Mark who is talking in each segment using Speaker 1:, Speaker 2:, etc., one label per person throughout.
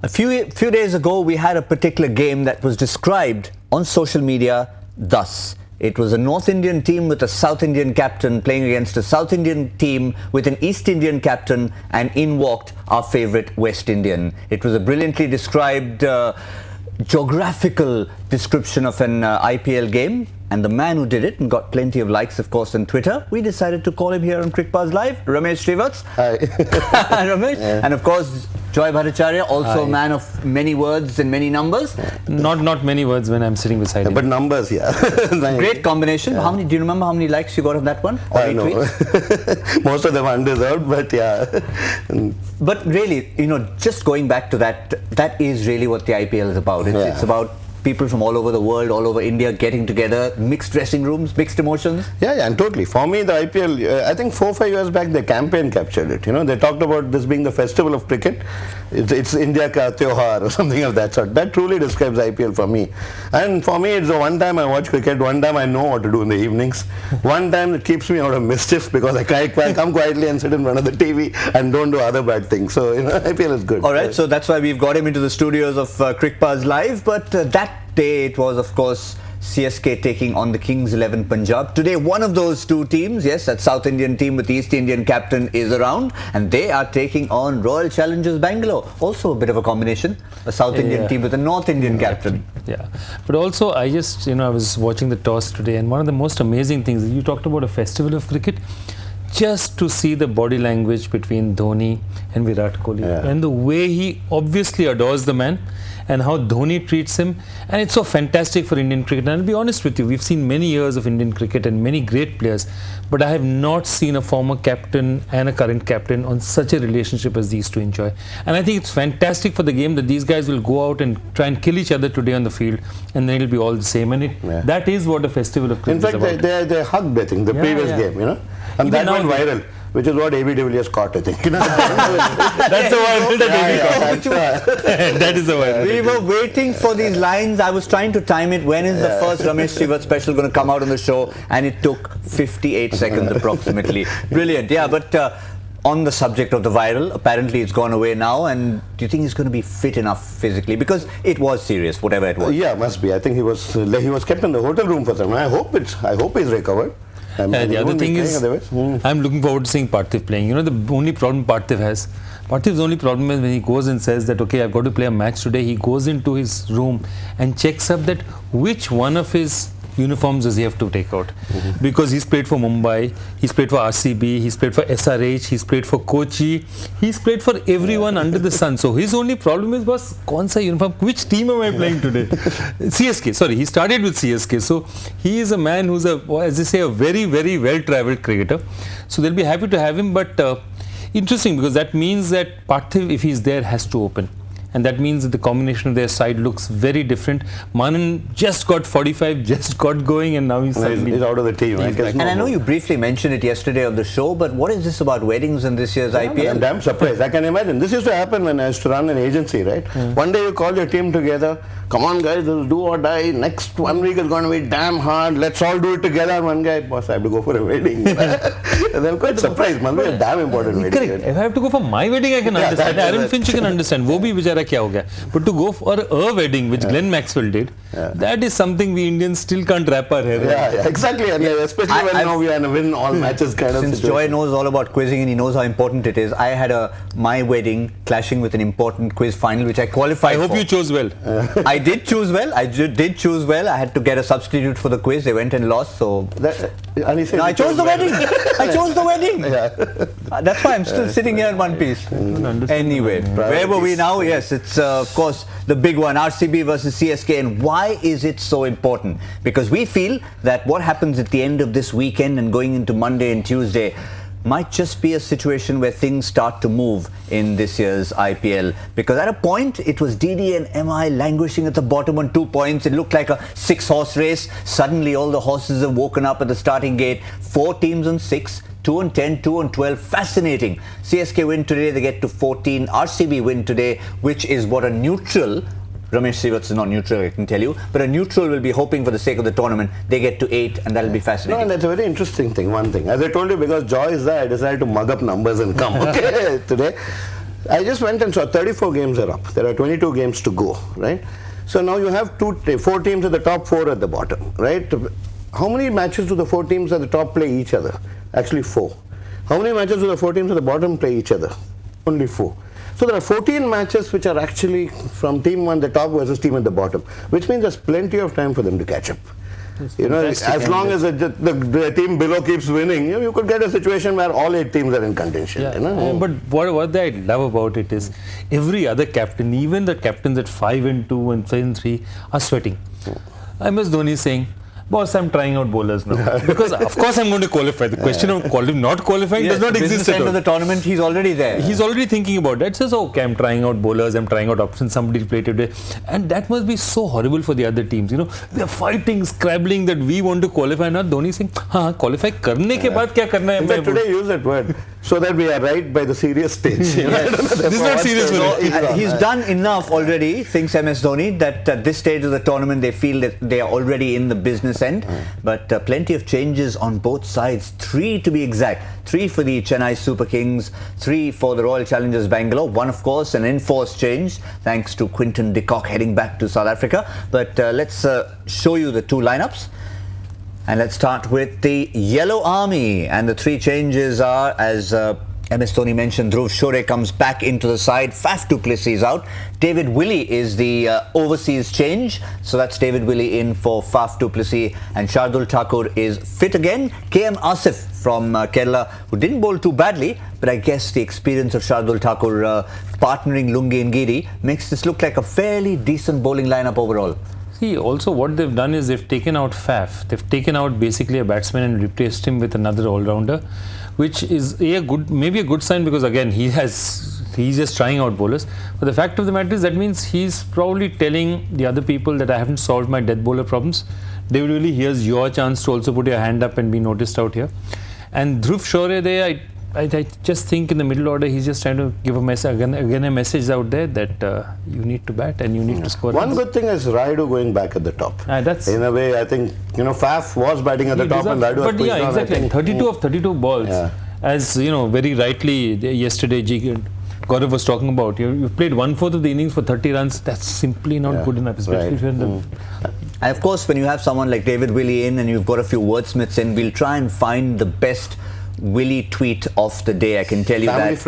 Speaker 1: A few days ago, we had a particular game that was described on social media thus. It was a North Indian team with a South Indian captain playing against a South Indian team with an East Indian captain, and in walked our favourite West Indian. It was a brilliantly described geographical description of an IPL game, and the man who did it and got plenty of likes, of course, on Twitter, we decided to call him here on Cricbuzz Live, Ramesh Srivats.
Speaker 2: Hi.
Speaker 1: Ramesh. Yeah. And of course, Joy Bhattacharjya, also a man of many words and many numbers.
Speaker 3: Not many words when I'm sitting beside him.
Speaker 2: But numbers, yeah.
Speaker 1: Great combination. Yeah. Do you remember how many likes you got on that one?
Speaker 2: Or no. Most of them undeserved, but yeah.
Speaker 1: But really, just going back to that is really what the IPL is about. It's about people from all over the world, all over India getting together, mixed dressing rooms, mixed emotions.
Speaker 2: Yeah, and totally. For me, the IPL, I think 4 or 5 years back, the campaign captured it. They talked about this being the festival of cricket. It's India ka Tyohar or something of that sort. That truly describes IPL for me. And for me, it's the one time I watch cricket, one time I know what to do in the evenings. One time it keeps me out of mischief because I come quietly and sit in front of the TV and don't do other bad things. So, IPL is good.
Speaker 1: All right, so that's why we've got him into the studios of Cricbuzz Live. But that day it was, of course, CSK taking on the Kings 11 Punjab. Today, one of those two teams, yes, that South Indian team with the East Indian captain is around, and they are taking on Royal Challengers Bangalore. Also a bit of a combination, a South Indian team with a North Indian captain.
Speaker 3: Yeah, but also I just, I was watching the toss today, and one of the most amazing things, you talked about a festival of cricket, just to see the body language between Dhoni and Virat Kohli, and the way he obviously adores the man, and how Dhoni treats him, and it's so fantastic for Indian cricket. And I'll be honest with you, we've seen many years of Indian cricket and many great players, but I have not seen a former captain and a current captain on such a relationship as these two enjoy. And I think it's fantastic for the game that these guys will go out and try and kill each other today on the field, and then it'll be all the same. And that is what a festival of cricket is about.
Speaker 2: In fact, they hugged, I think, the previous game, and even that went viral. Which is what AB de Villiers caught, I think.
Speaker 3: That's the viral that AB caught. That is the viral.
Speaker 1: We were waiting for these lines. I was trying to time it. When is the first Ramesh Srivats special going to come out on the show? And it took 58 seconds approximately. Brilliant. Yeah, but on the subject of the viral, apparently it's gone away now. And do you think he's going to be fit enough physically? Because it was serious, whatever it was.
Speaker 2: Yeah, must be. I think he was kept in the hotel room for some. I hope he's recovered.
Speaker 3: The other thing is, I'm looking forward to seeing Parthiv playing. The only problem Parthiv has, Parthiv's only problem is when he goes and says that, okay, I've got to play a match today, he goes into his room and checks up that which one of his uniforms does he have to take out. Because he's played for Mumbai, he's played for RCB, he's played for SRH, he's played for Kochi, he's played for everyone under the sun. So his only problem is, boss, kaun-sa uniform, which team am I playing today? CSK, sorry, he started with CSK. So he is a man who's as they say, a very, very well-travelled cricketer. So they'll be happy to have him, but interesting, because that means that Parthiv, if he's there, has to open. And that means that the combination of their side looks very different. Manan just got 45, just got going, and now he's
Speaker 2: out of the team.
Speaker 1: And I know you briefly mentioned it yesterday on the show, but what is this about weddings in this year's IPL?
Speaker 2: I'm damn surprised. I can imagine. This used to happen when I used to run an agency, right? One day you call your team together. Come on, guys, this is do or die. Next 1 week is going to be damn hard. Let's all do it together. And one guy, boss, I have to go for a wedding. And I'm quite surprised. Must be a damn important wedding.
Speaker 3: Correct. If I have to go for my wedding, I can understand. Aaron Finch, you can understand. Wo bhi bichara kya ho gaya. But to go for a wedding, which Glenn Maxwell did, that is something we Indians still can't wrap our head around.
Speaker 2: Yeah, exactly. And especially when now we are in a win all matches kind of
Speaker 1: situation. Since Joy knows all about quizzing and he knows how important it is, I had my wedding clashing with an important quiz final, which I qualified for.
Speaker 3: I hope you chose well.
Speaker 1: I did choose well. I did choose well. I had to get a substitute for the quiz. They went and lost. So I chose the wedding. I chose the wedding. That's why I'm still sitting here in one piece. Anyway, where were we now? Yes, it's of course the big one, RCB versus CSK. And why is it so important? Because we feel that what happens at the end of this weekend and going into Monday and Tuesday might just be a situation where things start to move in this year's IPL. Because at a point, it was DD and MI languishing at the bottom on 2 points. It looked like a 6-horse race. Suddenly, all the horses have woken up at the starting gate. 4 teams on 6. 2 on 10, 2 on 12. Fascinating. CSK win today, they get to 14. RCB win today, which is what a neutral, Ramesh Srivats is not neutral, I can tell you, but a neutral will be hoping for the sake of the tournament. They get to 8, and that'll be fascinating.
Speaker 2: No, that's a very interesting thing, one thing. As I told you, because Joy is there, I decided to mug up numbers and come, okay, today. I just went and saw 34 games are up. There are 22 games to go, right? So now you have 4 teams at the top, 4 at the bottom, right? How many matches do the 4 teams at the top play each other? Actually 4. How many matches do the 4 teams at the bottom play each other? Only 4. So there are 14 matches which are actually from team 1 the top versus team at the bottom, which means there's plenty of time for them to catch up. You know, as long as the team below keeps winning, you could get a situation where all 8 teams are in contention.
Speaker 3: Yeah.
Speaker 2: You know?
Speaker 3: But what I love about it is every other captain, even the captains at 5 and 2 and 5 and 3 are sweating. MS Dhoni is saying, boss, I'm trying out bowlers now. Because of course I'm going to qualify. The question of not qualifying does not exist at all.
Speaker 1: End of the tournament, he's already there.
Speaker 3: He's already thinking about that. Says, okay, I'm trying out bowlers, I'm trying out options, somebody will play today. And that must be so horrible for the other teams. You know, they're fighting, scrabbling that we want to qualify. Now Dhoni saying, qualify karne ke baad kya karna hai?
Speaker 2: In fact, today use that word. So that we are right by the serious stage.
Speaker 3: This is not serious for him.
Speaker 1: He's done enough already, thinks MS Dhoni, that at this stage of the tournament they feel that they are already in the business end. But plenty of changes on both sides. 3 to be exact. 3 for the Chennai Super Kings, 3 for the Royal Challengers Bangalore. 1 of course an enforced change thanks to Quinton de Kock heading back to South Africa. But let's show you the 2 lineups. And let's start with the Yellow Army, and the 3 changes are, as MS Dhoni mentioned, Dhruv Shore comes back into the side, Faf du Plessis is out, David Willey is the overseas change, so that's David Willey in for Faf du Plessis, and Shardul Thakur is fit again. KM Asif from Kerala, who didn't bowl too badly, but I guess the experience of Shardul Thakur partnering Lungi and Giri makes this look like a fairly decent bowling lineup overall.
Speaker 3: See, also what they've done is they've taken out Faf. They've taken out basically a batsman and replaced him with another all-rounder, which is maybe a good sign, because again he's just trying out bowlers. But the fact of the matter is that means he's probably telling the other people that I haven't solved my death bowler problems. David Willey, here's your chance to also put your hand up and be noticed out here. And Dhruv Shore there, I just think in the middle order he's just trying to give a message again a message out there that you need to bat and you need to score.
Speaker 2: One good thing is Raidu going back at the top.
Speaker 3: That's
Speaker 2: in a way, I think, you know, Faf was batting at the top and Raidu was
Speaker 3: pushed on. Exactly. 32 of 32 balls. Yeah. As you know, very rightly yesterday Gaurav was talking about, you've played 1/4 of the innings for 30 runs. That's simply not good enough, especially if you're in the...
Speaker 1: And of course, when you have someone like David Willey in and you've got a few wordsmiths in, we'll try and find the best Willey tweet of the day. I can tell you that.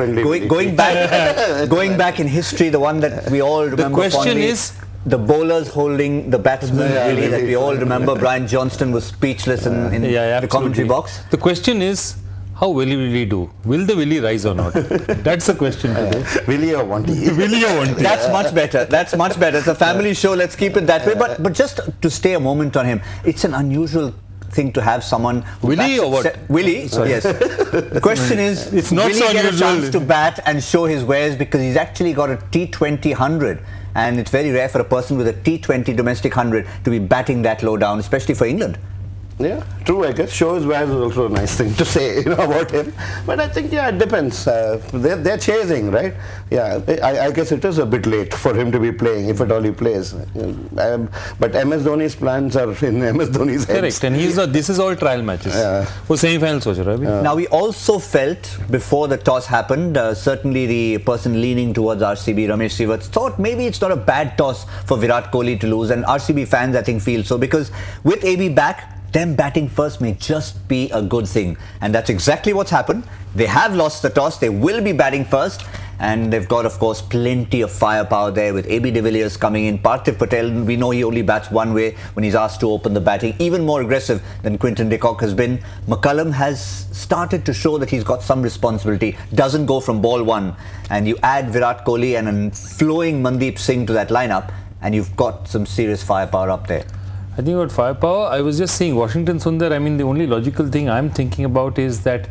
Speaker 1: Going back in history, the one that we all remember.
Speaker 3: The question
Speaker 1: fondly,
Speaker 3: is
Speaker 1: the bowlers holding the batsmen. Really, that we all remember. Brian Johnston was speechless in the commentary box.
Speaker 3: The question is, how will he do? Will the Willey rise or not? That's the question today.
Speaker 2: Willey or Wanty?
Speaker 3: Willey or Wanty?
Speaker 1: That's much better. That's much better. It's a family show. Let's keep it that way. But just to stay a moment on him, it's an unusual thing to have someone
Speaker 3: Willey or what?
Speaker 1: Willey, yes. The question is,
Speaker 3: it's not
Speaker 1: will
Speaker 3: so
Speaker 1: he get a
Speaker 3: unusual
Speaker 1: chance to bat and show his wares, because he's actually got a T20 100, and it's very rare for a person with a T20 domestic 100 to be batting that low down, especially for England.
Speaker 2: Yeah, true, I guess. Show his wares is also a nice thing to say, you know, about him. But I think, it depends. They're chasing, right? Yeah, I guess it is a bit late for him to be playing, if at all he plays. But MS Dhoni's plans are in MS Dhoni's head.
Speaker 3: Correct, and this is all trial matches. For semi-final,
Speaker 1: Now, we also felt, before the toss happened, certainly the person leaning towards RCB, Ramesh Srivats, thought maybe it's not a bad toss for Virat Kohli to lose. And RCB fans, I think, feel so, because with AB back, them batting first may just be a good thing. And that's exactly what's happened. They have lost the toss. They will be batting first. And they've got, of course, plenty of firepower there with AB de Villiers coming in. Parthiv Patel, we know he only bats one way when he's asked to open the batting. Even more aggressive than Quinton de Kock has been. McCullum has started to show that he's got some responsibility. Doesn't go from ball 1. And you add Virat Kohli and a flowing Mandeep Singh to that lineup, and you've got some serious firepower up there.
Speaker 3: I think about firepower, I was just saying Washington Sundar, I mean, the only logical thing I'm thinking about is that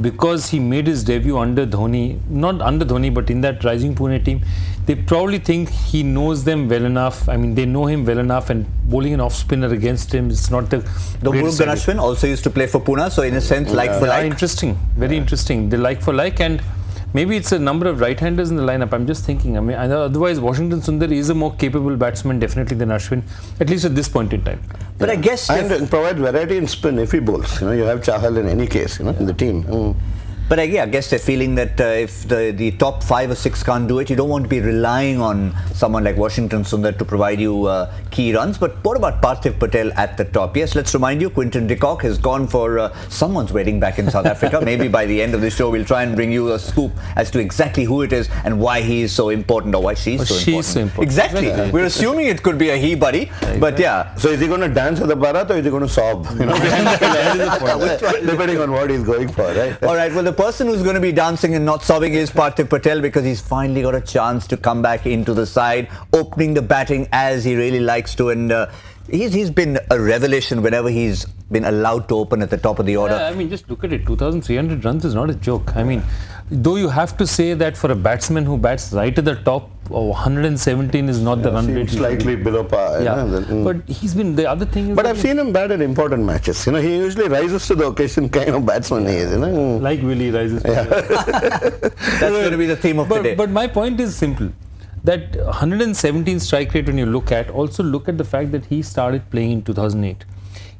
Speaker 3: because he made his debut under Dhoni, not under Dhoni, but in that Rising Pune team, they probably think he knows them well enough. I mean, they know him well enough, and bowling an off-spinner against him is not the
Speaker 1: greatest idea. Ashwin also used to play for Pune, so in a sense, like for like.
Speaker 3: Interesting, very interesting. They like for like, and maybe it's a number of right-handers in the lineup. I'm just thinking. I mean, otherwise, Washington Sundar is a more capable batsman, definitely, than Ashwin, at least at this point in time.
Speaker 1: But I guess...
Speaker 2: And provide variety in spin if he bowls. You know, you have Chahal in any case, in the team.
Speaker 1: But I guess they're feeling that if the top 5 or 6 can't do it, you don't want to be relying on someone like Washington Sundar to provide you key runs. But what about Parthiv Patel at the top? Yes, let's remind you, Quinton de Kock has gone for someone's wedding back in South Africa. Maybe by the end of the show, we'll try and bring you a scoop as to exactly who it is and why he is so important, or why she's so important. Exactly. We're assuming it could be a he, buddy. But yeah.
Speaker 2: So is he going to dance at the Bharat, or is he going to sob? You know, depending on what he's going for, right?
Speaker 1: All right. Well, the person who's going to be dancing and not sobbing is Parthiv Patel, because he's finally got a chance to come back into the side, opening the batting as he really likes to, and he's been a revelation whenever he's been allowed to open at the top of the order.
Speaker 3: Yeah, I mean, just look at it. 2,300 runs is not a joke. I mean, though you have to say that for a batsman who bats right at the top, 117 is not the run rate.
Speaker 2: Slightly below par.
Speaker 3: Yeah, but he's been, the other thing is...
Speaker 2: But I've seen him bat at important matches. You know, he usually rises to the occasion kind of batsman he is, you know.
Speaker 3: Like Willie rises to
Speaker 1: the That's going to be the theme of today.
Speaker 3: But my point is simple. That 117 strike rate, when you look at, also look at the fact that he started playing in 2008.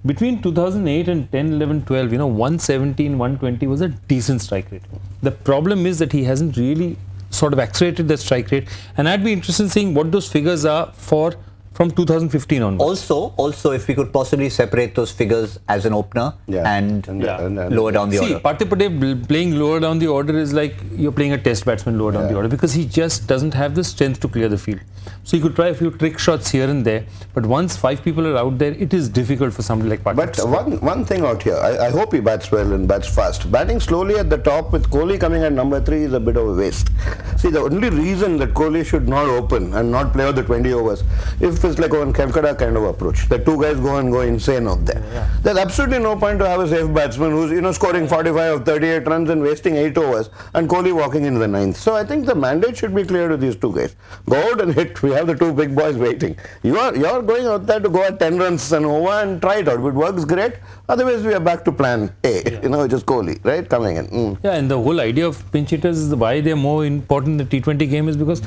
Speaker 3: Between 2008 and 10, 11, 12, 117, 120 was a decent strike rate. The problem is that he hasn't really sort of accelerated the strike rate, and I'd be interested in seeing what those figures are from 2015 onwards.
Speaker 1: Also, if we could possibly separate those figures as an opener and lower down the order.
Speaker 3: See, Parthiv Patel playing lower down the order is like you're playing a test batsman lower down the order, because he just doesn't have the strength to clear the field. So you could try a few trick shots here and there, but once 5 people are out there, it is difficult for somebody like Parthiv.
Speaker 2: But one thing out here, I hope he bats well and bats fast. Batting slowly at the top with Kohli coming at number 3 is a bit of a waste. See, the only reason that Kohli should not open and not play out the 20 overs, if it's like on Kemkada kind of approach, the 2 guys go insane out there. There's absolutely no point to have a safe batsman who's scoring 45 of 38 runs and wasting 8 overs, and Kohli walking into the 9th. So I think the mandate should be clear to these 2 guys. Go out and hit. We have the 2 big boys waiting. You're going out there to go at 10 runs and over and try it out. If it works, great. Otherwise, we are back to plan A, which is Kohli, right, coming in.
Speaker 3: Yeah, and the whole idea of pinch hitters is why they're more important in the T20 game is because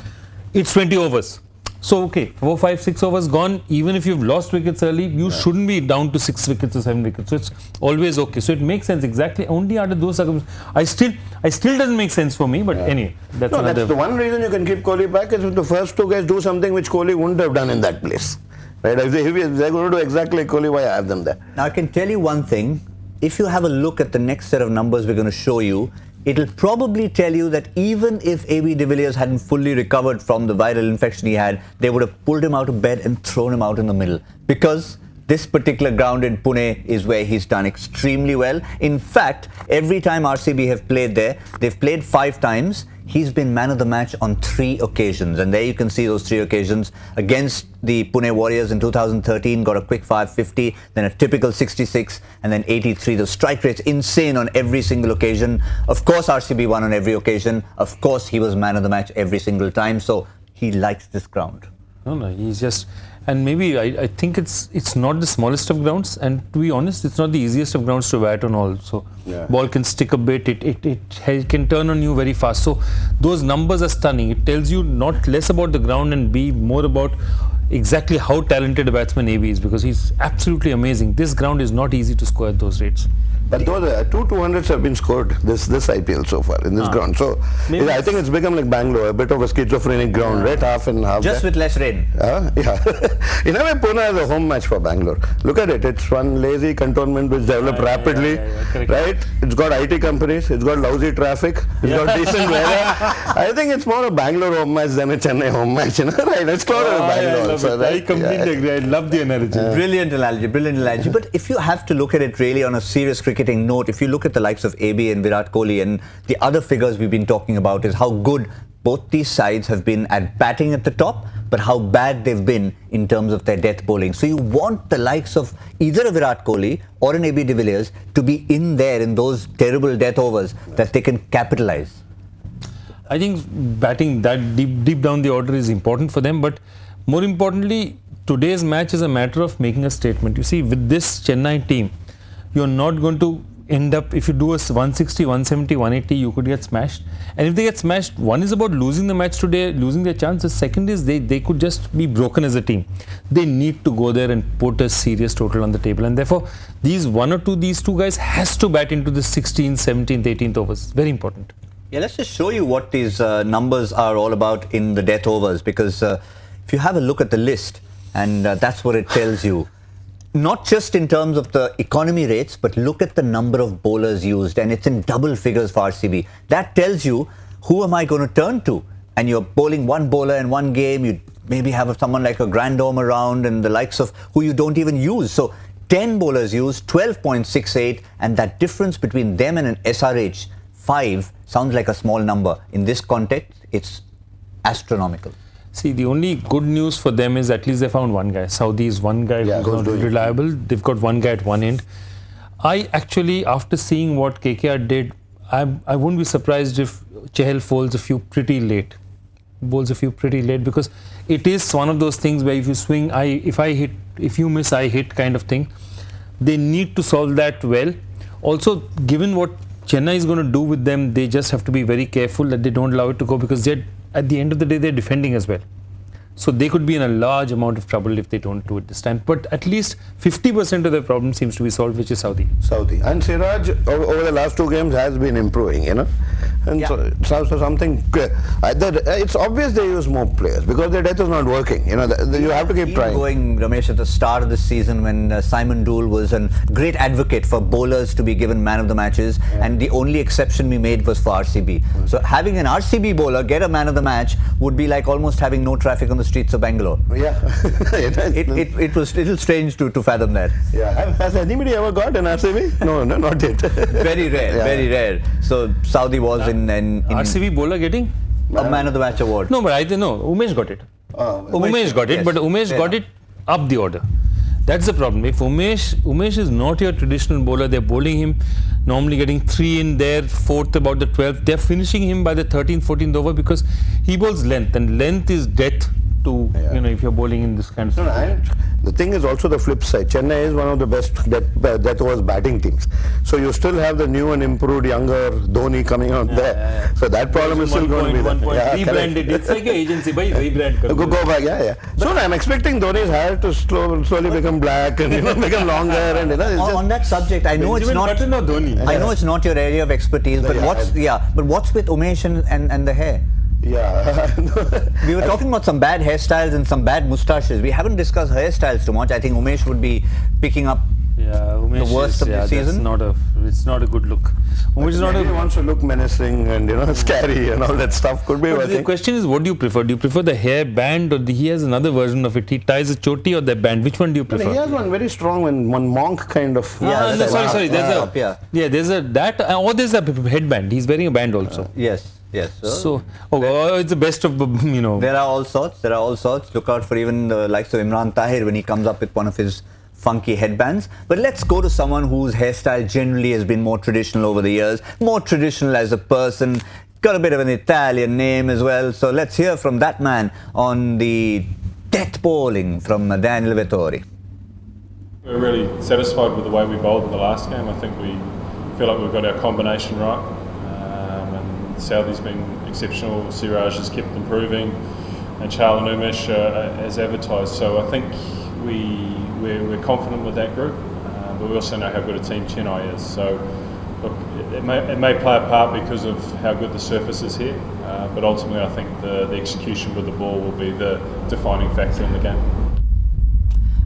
Speaker 3: it's 20 overs. So, okay, 4, 5, 6 overs gone. Even if you've lost wickets early, you shouldn't be down to 6 wickets or 7 wickets. So, it's always okay. So, it makes sense exactly only under those circumstances. I still doesn't make sense for me, but anyway, that's another...
Speaker 2: That's the one reason you can keep Kohli back is if the first 2 guys do something which Kohli wouldn't have done in that place. Right? If they're going to do exactly like Kohli, why have them there?
Speaker 1: Now, I can tell you one thing. If you have a look at the next set of numbers we're going to show you, it'll probably tell you that even if AB de Villiers hadn't fully recovered from the viral infection he had, they would have pulled him out of bed and thrown him out in the middle. Because this particular ground in Pune is where he's done extremely well. In fact, every time RCB have played there, they've played 5 times. He's been man of the match on 3 occasions. And there you can see those 3 occasions. Against the Pune Warriors in 2013, got a quick 550, then a typical 66, and then 83. The strike rate's insane on every single occasion. Of course, RCB won on every occasion. Of course, he was man of the match every single time. So he likes this ground.
Speaker 3: No, he's just... And maybe I think it's not the smallest of grounds, and to be honest, it's not the easiest of grounds to bat on also. Ball can stick a bit, it can turn on you very fast. So those numbers are stunning. It tells you not less about the ground and B, more about exactly how talented a batsman AB is, because he's absolutely amazing. This ground is not easy to score at those rates.
Speaker 2: But those 2 200s have been scored this IPL so far in this ground. So I think it's become like Bangalore, a bit of a schizophrenic ground, right? Half and half.
Speaker 1: Just with less rain.
Speaker 2: In a way, Pune is a home match for Bangalore. Look at it. It's one lazy cantonment which developed rapidly, right? It's got IT companies. It's got lousy traffic. It's got decent weather. I think it's more a Bangalore home match than a Chennai home match. Right? It's close to Bangalore.
Speaker 3: I completely agree. I love the analogy.
Speaker 1: Brilliant analogy. But if you have to look at it really on a serious cricketing note, if you look at the likes of AB and Virat Kohli, and the other figures we've been talking about is how good both these sides have been at batting at the top, but how bad they've been in terms of their death bowling. So you want the likes of either a Virat Kohli or an AB de Villiers to be in there in those terrible death overs that they can capitalize.
Speaker 3: I think batting that deep down the order is important for them, but more importantly, today's match is a matter of making a statement. You see, with this Chennai team, you're not going to end up, if you do a 160, 170, 180, you could get smashed. And if they get smashed, one is about losing the match today, losing their chance. The second is they could just be broken as a team. They need to go there and put a serious total on the table. And therefore, these two guys has to bat into the 16th, 17th, 18th overs. Very important.
Speaker 1: Yeah, let's just show you what these numbers are all about in the death overs, because if you have a look at the list, and that's what it tells you. Not just in terms of the economy rates, but look at the number of bowlers used, and it's in double figures for RCB. That tells you, who am I going to turn to? And you're bowling one bowler in one game, you maybe have someone like a Grandome around and the likes of who you don't even use. So 10 bowlers used, 12.68, and that difference between them and an SRH 5 sounds like a small number. In this context, it's astronomical.
Speaker 3: See, the only good news for them is at least they found one guy. Saudi is one guy who's reliable. They've got one guy at one end. I actually, after seeing what KKR did, I wouldn't be surprised if Chahal bowls a few pretty late. Because it is one of those things where if you swing, if you miss, I hit kind of thing. They need to solve that well. Also, given what Chennai is going to do with them, they just have to be very careful that they don't allow it to go, because at the end of the day, they're defending as well. So they could be in a large amount of trouble if they don't do it this time. But at least 50% of their problem seems to be solved, which is Saudi.
Speaker 2: And Siraj over the last two games has been improving, And so something, it's obvious they use more players because their death is not working. You have to keep trying.
Speaker 1: Going, Ramesh, at the start of the season when Simon Dool was a great advocate for bowlers to be given man of the matches, and the only exception we made was for RCB. So having an RCB bowler get a man of the match would be like almost having no traffic on the streets of Bangalore.
Speaker 2: Yeah.
Speaker 1: it was a little strange to fathom that.
Speaker 2: Yeah. Has anybody ever got an RCB? No, not yet.
Speaker 1: Very rare. So Saudi was in
Speaker 3: RCB bowler getting
Speaker 1: a man of the match award.
Speaker 3: No, but I don't know. Umesh got it. Umesh got it, yes. But Umesh got it up the order. That's the problem. If Umesh is not your traditional bowler, they're bowling him normally getting 3 in there, 4th about the 12th. They're finishing him by the 13th, 14th over because he bowls length, and length is death to, if you're bowling in this kind of stuff.
Speaker 2: The thing is also the flip side. Chennai is one of the best death overs batting teams. So you still have the new and improved younger Dhoni coming out there. So that problem is still going to be there.
Speaker 3: Rebranded. It's like an agency, by rebrand.
Speaker 2: Go back, So I'm expecting Dhoni's hair to slowly become black and become longer. And
Speaker 1: on that subject, I know it's not. I know it's not your area of expertise, but what's with Umesh and the hair?
Speaker 2: Yeah.
Speaker 1: We were talking about some bad hairstyles and some bad moustaches. We haven't discussed hairstyles too much. I think Umesh would be picking up the worst of the season.
Speaker 3: It's not a good look.
Speaker 2: Umesh wants to look menacing and scary and all that stuff. Could be working.
Speaker 3: The question is, what do you prefer? Do you prefer the hair band, or he has another version of it? He ties a choti or the band. Which one do you prefer?
Speaker 2: He has one very strong one monk kind of.
Speaker 3: Sorry. There's a headband. He's wearing a band also.
Speaker 1: Yes.
Speaker 3: So it's the best of
Speaker 1: There are all sorts. Look out for even the likes of Imran Tahir when he comes up with one of his funky headbands. But let's go to someone whose hairstyle generally has been more traditional over the years, more traditional as a person, got a bit of an Italian name as well. So let's hear from that man on the death bowling from Daniel Vettori.
Speaker 4: We're really satisfied with the way we bowled in the last game. I think we feel like we've got our combination right. Southee's been exceptional, Siraj has kept improving, and Chahal and Umesh as advertised. So I think we're confident with that group, but we also know how good a team Chennai is. So look, it may play a part because of how good the surface is here, but ultimately I think the execution with the ball will be the defining factor in the game.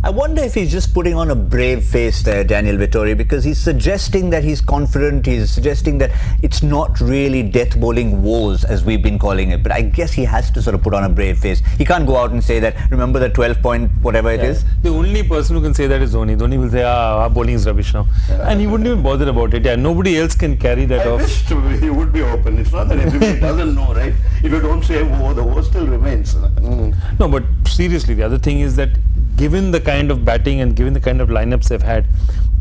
Speaker 1: I wonder if he's just putting on a brave face there, Daniel Vettori, because he's suggesting that he's confident, he's suggesting that it's not really death bowling woes as we've been calling it, but I guess he has to sort of put on a brave face. He can't go out and say that, remember the 12 point whatever it is?
Speaker 3: The only person who can say that is Dhoni. Dhoni will say, our bowling is rubbish now. And he wouldn't even bother about it. Nobody else can carry that off.
Speaker 2: I wish he would be open. It's not that everybody doesn't know, right? If you don't say woe, the woe still remains.
Speaker 3: No, but seriously, the other thing is that given the kind of batting and given the kind of lineups they've had,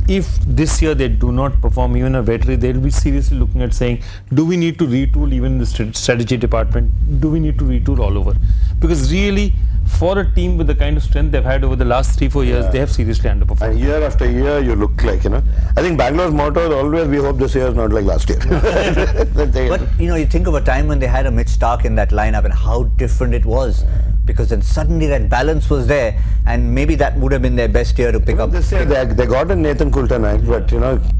Speaker 3: if this year they do not perform even a veterinary, they'll be seriously looking at saying, do we need to retool even in the strategy department? Do we need to retool all over? Because really, for a team with the kind of strength they've had over the last 3-4 years, they have seriously underperformed.
Speaker 2: And year after year, you look like, I think Bangalore's motto is always, we hope this year is not like last year.
Speaker 1: But, you think of a time when they had a Mitch Stark in that lineup and how different it was. Because then suddenly that balance was there, and maybe that would have been their best year to pick up.
Speaker 2: This year they got a Nathan Coulter, but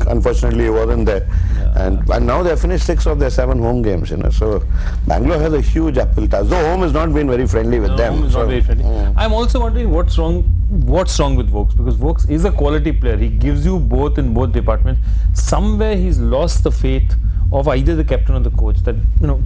Speaker 2: unfortunately he wasn't there. And now they finished 6 of their 7 home games. So Bangalore has a huge uphill task. Though home has not been very friendly with them.
Speaker 3: Home is not very friendly. I'm also wondering what's wrong with Vokes, because Vokes is a quality player. He gives you both in both departments. Somewhere he's lost the faith of either the captain or the coach, that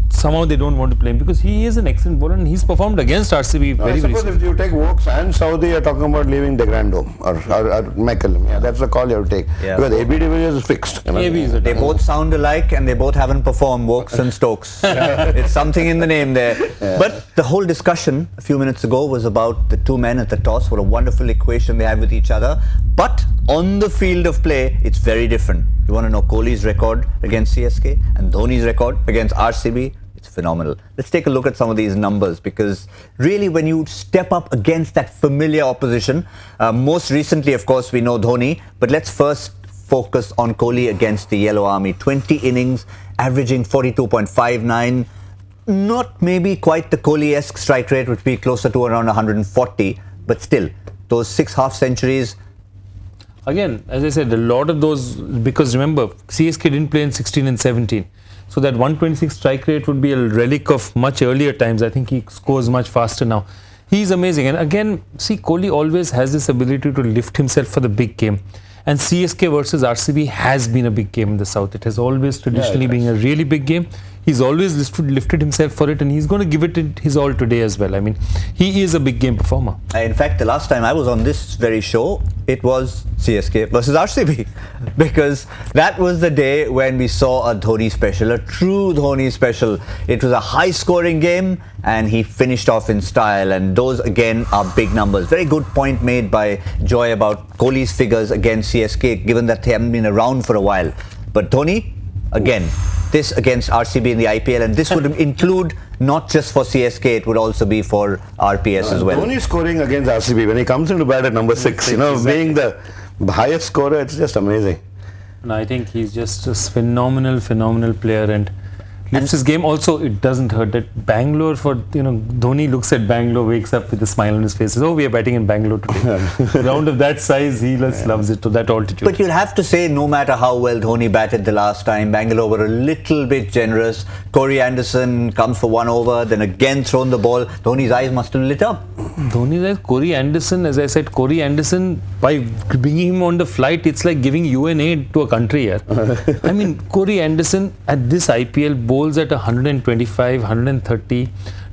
Speaker 3: somehow they don't want to play him, because he is an excellent bowler and he's performed against RCB
Speaker 2: I suppose if you take Vokes and Saudi, you're talking about leaving De Grandhomme or McCallum. Yeah, that's the call you have to take. Yeah. Because AB de Villiers is fixed.
Speaker 1: They both sound alike and they both haven't performed, Vokes and Stokes. It's something in the name there. Yeah. But the whole discussion a few minutes ago was about the two men at the toss. What a wonderful equation they have with each other. But on the field of play, it's very different. You want to know Kohli's record against CSK and Dhoni's record against RCB? It's phenomenal. Let's take a look at some of these numbers, because really when you step up against that familiar opposition, most recently of course we know Dhoni, but let's first focus on Kohli against the Yellow Army. 20 innings, averaging 42.59. Not maybe quite the Kohli-esque strike rate, which would be closer to around 140, but still, those 6 half centuries.
Speaker 3: Again, as I said, a lot of those, because remember, CSK didn't play in 16 and 17. So that 126 strike rate would be a relic of much earlier times. I think he scores much faster now. He's amazing. And again, see, Kohli always has this ability to lift himself for the big game. And CSK versus RCB has been a big game in the South. It has always traditionally been a really big game. He's always lifted himself for it, and he's going to give it his all today as well. I mean, he is a big game performer.
Speaker 1: In fact, the last time I was on this very show, it was CSK versus RCB, because that was the day when we saw a Dhoni special, a true Dhoni special. It was a high-scoring game, and he finished off in style, and those again are big numbers. Very good point made by Joy about Kohli's figures against CSK, given that they haven't been around for a while. But Dhoni, again, this against RCB in the IPL, and this would include not just for CSK, it would also be for RPS as well.
Speaker 2: Dhoni scoring against RCB when he comes into bat at number 6, being the highest scorer, it's just amazing.
Speaker 3: And I think he's just a phenomenal player, and lifts his game. Also, it doesn't hurt that Bangalore, for Dhoni looks at Bangalore, wakes up with a smile on his face, says, oh, we are batting in Bangalore today. A round of that size, he just loves it to that altitude.
Speaker 1: But you'll have to say, no matter how well Dhoni batted the last time, Bangalore were a little bit generous. Corey Anderson comes for 1 over, then again thrown the ball. Dhoni's eyes must have lit up.
Speaker 3: Dhoni's eyes, Corey Anderson, as I said, Corey Anderson, by bringing him on the flight, it's like giving UNA to a country here. I mean, Corey Anderson at this IPL bowls at 125, 130,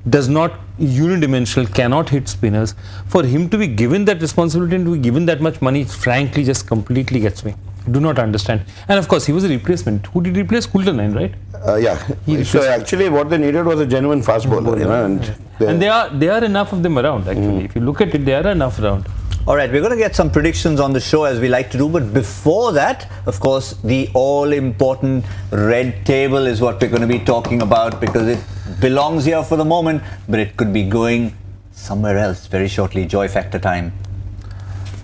Speaker 3: does not unidimensional, cannot hit spinners. For him to be given that responsibility and to be given that much money, frankly, just completely gets me. Do not understand. And of course, he was a replacement. Who did he replace? Coulter-9, right?
Speaker 2: Yeah. So actually, what they needed was a genuine fast bowler. And
Speaker 3: there are enough of them around. Actually, if you look at it, there are enough around.
Speaker 1: All right, we're going to get some predictions on the show as we like to do, but before that, of course, the all-important red table is what we're going to be talking about, because it belongs here for the moment, but it could be going somewhere else very shortly. Joy factor time.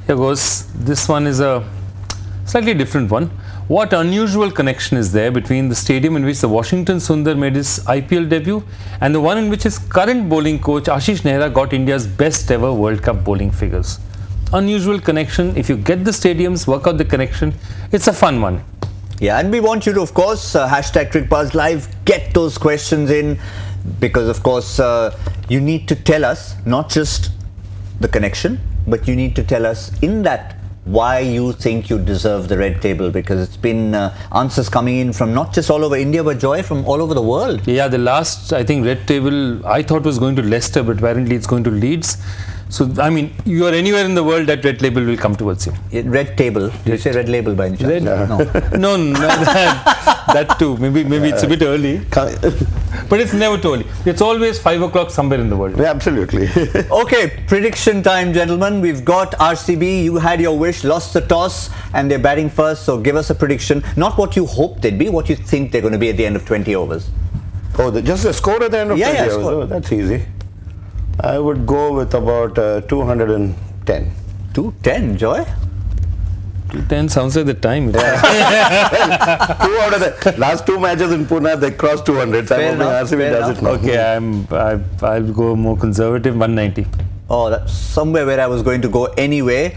Speaker 3: Here goes. This one is a slightly different one. What unusual connection is there between the stadium in which the Washington Sundar made his IPL debut and the one in which his current bowling coach Ashish Nehra got India's best ever World Cup bowling figures? Unusual connection. If you get the stadiums, work out the connection, it's a fun one.
Speaker 1: Yeah, and we want you to, of course, hashtag Cricbuzz Live, get those questions in, because, of course, you need to tell us not just the connection, but you need to tell us in that why you think you deserve the red table, because it's been answers coming in from not just all over India, but Joy, from all over the world.
Speaker 3: Yeah, the last, I think, red table I thought was going to Leicester, but apparently it's going to Leeds. So, I mean, you are anywhere in the world, that red label will come towards you.
Speaker 1: Red table. Did you say red label by any chance?
Speaker 3: Red?
Speaker 1: No.
Speaker 3: No, that too. Maybe it's a bit early. But it's never too early. It's always 5 o'clock somewhere in the world.
Speaker 2: Yeah, absolutely.
Speaker 1: Okay, prediction time, gentlemen. We've got RCB. You had your wish, lost the toss, and they're batting first. So give us a prediction. Not what you hope they'd be, what you think they're going to be at the end of 20 overs.
Speaker 2: Oh, just the score at the end of 20 overs?
Speaker 1: Score.
Speaker 2: Oh, that's easy. I would go with about 210.
Speaker 1: 210, Joy?
Speaker 3: 210 sounds like the time.
Speaker 2: 2 out of the last 2 matches in Pune, they crossed 200. So
Speaker 1: Fair enough,
Speaker 2: RCB does it now.
Speaker 3: Okay, I'll go more conservative, 190.
Speaker 1: Oh, that's somewhere where I was going to go anyway.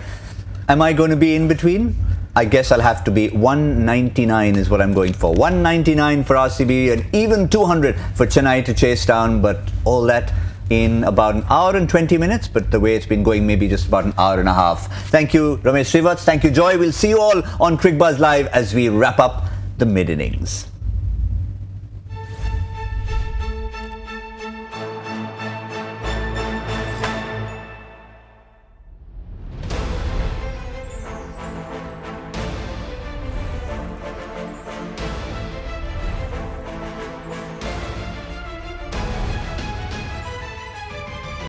Speaker 1: Am I going to be in between? I guess I'll have to be 199 is what I'm going for. 199 for RCB and even 200 for Chennai to chase down, but all that in about an hour and 20 minutes, but the way it's been going, maybe just about an hour and a half. Thank you, Ramesh Srivats. Thank you, Joy. We'll see you all on Cricbuzz Live as we wrap up the mid-innings.